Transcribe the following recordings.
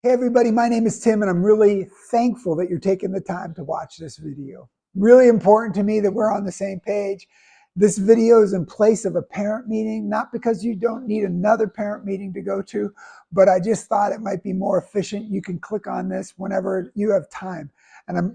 Hey everybody, my name is Tim and I'm really thankful that you're taking the time to watch this video. Really important to me that we're on the same page. This video is in place of a parent meeting, not because you don't need another parent meeting to go to, but I just thought it might be more efficient. You can click on this whenever you have time.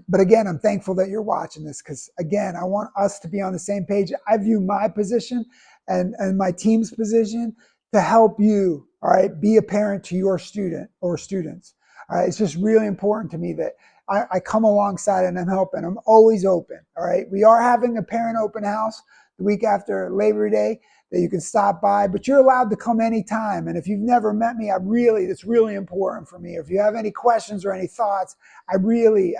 But again, I'm thankful that you're watching this because again, I want us to be on the same page. I view my position and my team's position to help you, all right, be a parent to your student or students. All right, it's just really important to me that I come alongside and I'm helping. I'm always open. All right, we are having a parent open house the week after Labor Day that you can stop by, but you're allowed to come anytime. And if you've never met me, it's really important for me. If you have any questions or any thoughts, I really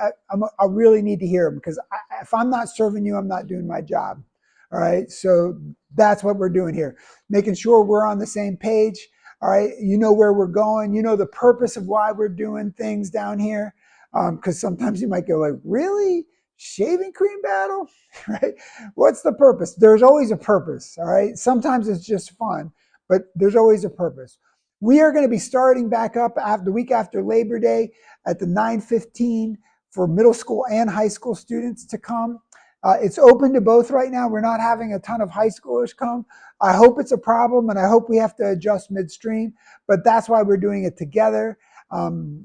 need to hear them because if I'm not serving you, I'm not doing my job. All right, so that's what we're doing here, making sure we're on the same page. All right, you know where we're going. You know the purpose of why we're doing things down here. Because sometimes you might go like, really? Shaving cream battle? Right? What's the purpose? There's always a purpose. All right. Sometimes it's just fun, but there's always a purpose. We are going to be starting back up after the week after Labor Day at the 9:15 for middle school and high school students to come. It's open to both right now. We're not having a ton of high schoolers come. I hope it's a problem and I hope we have to adjust midstream, but that's why we're doing it together.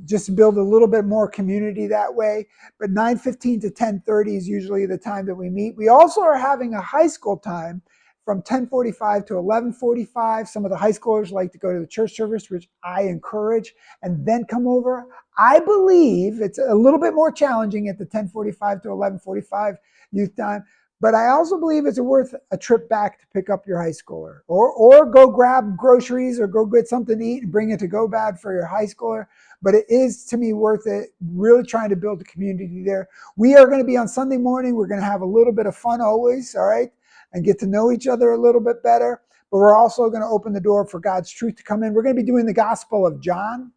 Just to build a little bit more community that way. But 9:15 to 10:30 is usually the time that we meet. We also are having a high school time from 10:45 to 11:45. Some of the high schoolers like to go to the church service, which I encourage, and then come over. I believe it's a little bit more challenging at the 10:45 to 11:45 youth time, but I also believe it's worth a trip back to pick up your high schooler or go grab groceries or go get something to eat and bring it to go bad for your high schooler. But it is, to me, worth it, really trying to build a community there. We are going to be on Sunday morning. We're going to have a little bit of fun always, all right, and get to know each other a little bit better. But we're also going to open the door for God's truth to come in. We're going to be doing the Gospel of John.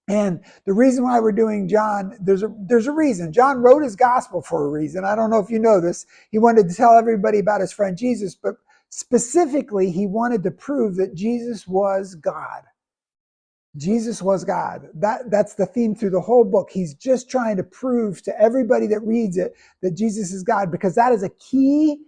And the reason why we're doing John, there's a reason. John wrote his gospel for a reason. I don't know if you know this. He wanted to tell everybody about his friend Jesus, but specifically, he wanted to prove that Jesus was God. Jesus was God. That's the theme through the whole book. He's just trying to prove to everybody that reads it that Jesus is God, because that is a key.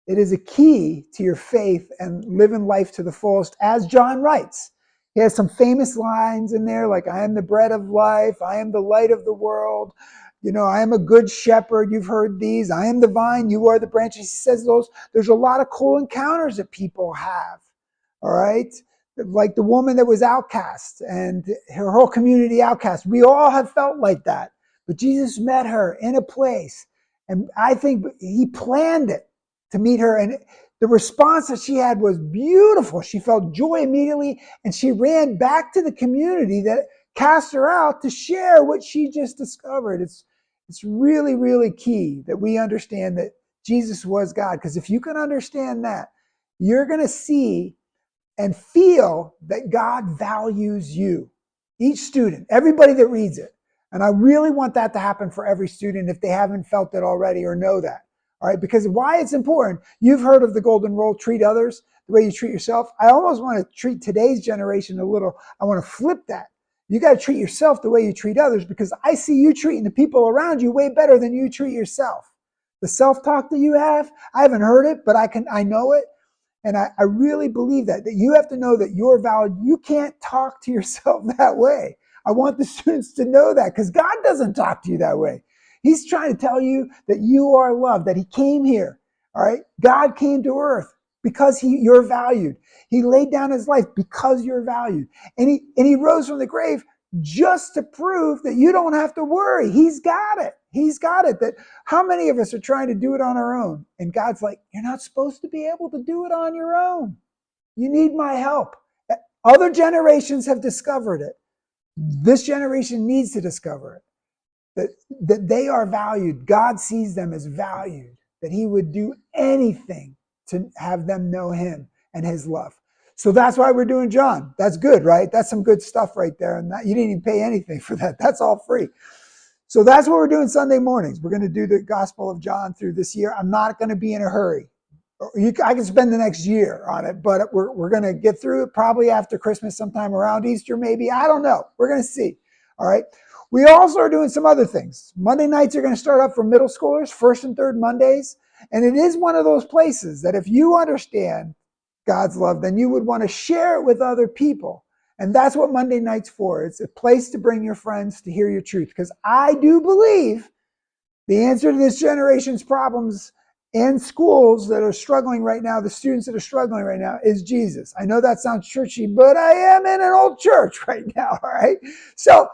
It is a key to your faith and living life to the fullest, as John writes. He has some famous lines in there like, I am the bread of life. I am the light of the world. You know, I am a good shepherd. You've heard these. I am the vine. You are the branches. He says those. There's a lot of cool encounters that people have. All right. Like the woman that was outcast and her whole community outcast. We all have felt like that. But Jesus met her in a place. And I think he planned it to meet her. And the response that she had was beautiful. She felt joy immediately, and she ran back to the community that cast her out to share what she just discovered. It's really, really key that we understand that Jesus was God, because if you can understand that, you're going to see and feel that God values you. Each student, everybody that reads it. And I really want that to happen for every student if they haven't felt it already or know that. All right, because why it's important. You've heard of the golden rule, treat others the way you treat yourself. I almost want to treat today's generation a little, I want to flip that. You got to treat yourself the way you treat others, because I see you treating the people around you way better than you treat yourself. The self-talk that you have, I haven't heard it, but I know it. And I really believe that you have to know that you're valid. You can't talk to yourself that way. I want the students to know that, because God doesn't talk to you that way. He's trying to tell you that you are loved, that he came here. All right. God came to earth because you're valued. He laid down his life because you're valued. And he rose from the grave just to prove that you don't have to worry. He's got it. He's got it. That how many of us are trying to do it on our own? And God's like, you're not supposed to be able to do it on your own. You need my help. Other generations have discovered it. This generation needs to discover it. That they are valued. God sees them as valued. That he would do anything to have them know him and his love. So that's why we're doing John. That's good, right? That's some good stuff right there. And you didn't even pay anything for that. That's all free. So that's what we're doing Sunday mornings. We're going to do the Gospel of John through this year. I'm not going to be in a hurry. I can spend the next year on it, but we're going to get through it probably after Christmas, sometime around Easter, maybe. I don't know. We're going to see. All right. We also are doing some other things. Monday nights are going to start up for middle schoolers, first and third Mondays. And it is one of those places that if you understand God's love, then you would want to share it with other people. And that's what Monday night's for. It's a place to bring your friends to hear your truth. Because I do believe the answer to this generation's problems and schools that are struggling right now, the students that are struggling right now, is Jesus. I know that sounds churchy, but I am in an old church right now, all right? So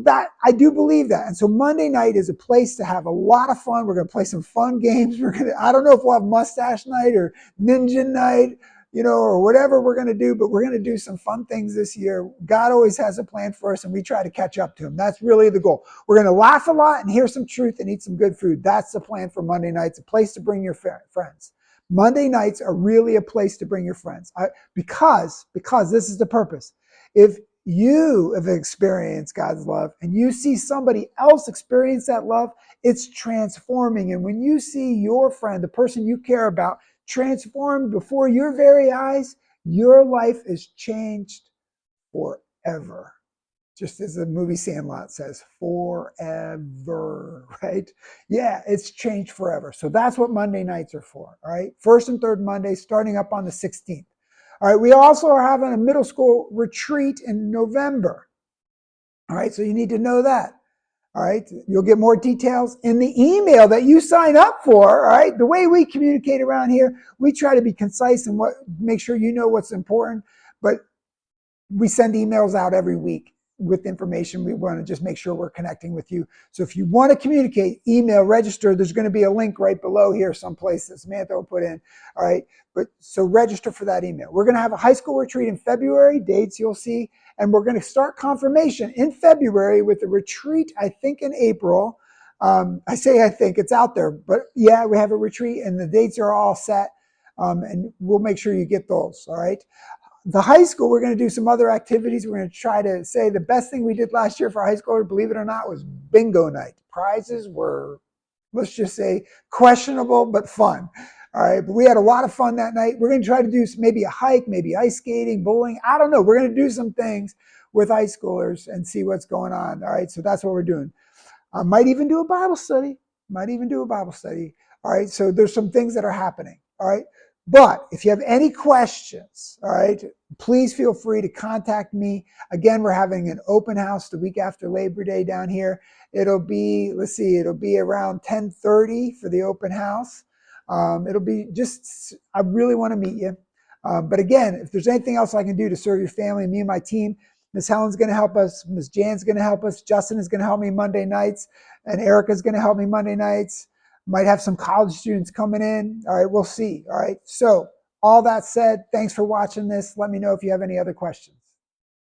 that I do believe that. And so Monday night is a place to have a lot of fun. We're going to play some fun games. I don't know if we'll have mustache night or ninja night, or whatever we're going to do, but we're going to do some fun things this year. God always has a plan for us, and we try to catch up to him. That's really the goal. We're going to laugh a lot and hear some truth and eat some good food. That's the plan for Monday nights, a place to bring your friends. Monday nights are really a place to bring your friends because this is the purpose. If you have experienced God's love and you see somebody else experience that love, it's transforming. And when you see your friend, the person you care about, transformed before your very eyes, your life is changed forever. Just as the movie Sandlot says, forever, right? Yeah, it's changed forever. So that's what Monday nights are for, all right? First and third Mondays, starting up on the 16th. All right, we also are having a middle school retreat in November. All right, so you need to know that. All right, you'll get more details in the email that you sign up for. All right, the way we communicate around here, we try to be concise and make sure you know what's important, but we send emails out every week with information. We want to just make sure we're connecting with you. So if you want to communicate, email, register. There's going to be a link right below here someplace that Samantha will put in. All right, but so register for that email. We're going to have a high school retreat in February, dates you'll see. And we're going to start confirmation in February with a retreat, I think, in April. I say I think, it's out there. But yeah, we have a retreat and the dates are all set. And we'll make sure you get those, all right? The high school, we're going to do some other activities. We're going to try to say the best thing we did last year for high schooler, believe it or not, was bingo night. Prizes were, let's just say, questionable but fun. All right, but we had a lot of fun that night. We're going to try to do maybe a hike, maybe ice skating, bowling. I don't know. We're going to do some things with high schoolers and see what's going on. All right, so that's what we're doing. I might even do a Bible study. All right, so there's some things that are happening. All right, but if you have any questions, all right, please feel free to contact me. Again, we're having an open house the week after Labor Day down here. It'll be, it'll be around 10:30 for the open house. It'll be just, I really want to meet you. But again, if there's anything else I can do to serve your family, me and my team, Miss Helen's going to help us. Miss Jan's going to help us. Justin is going to help me Monday nights. And Erica's going to help me Monday nights. Might have some college students coming in. All right, we'll see. All right. So all that said, thanks for watching this. Let me know if you have any other questions.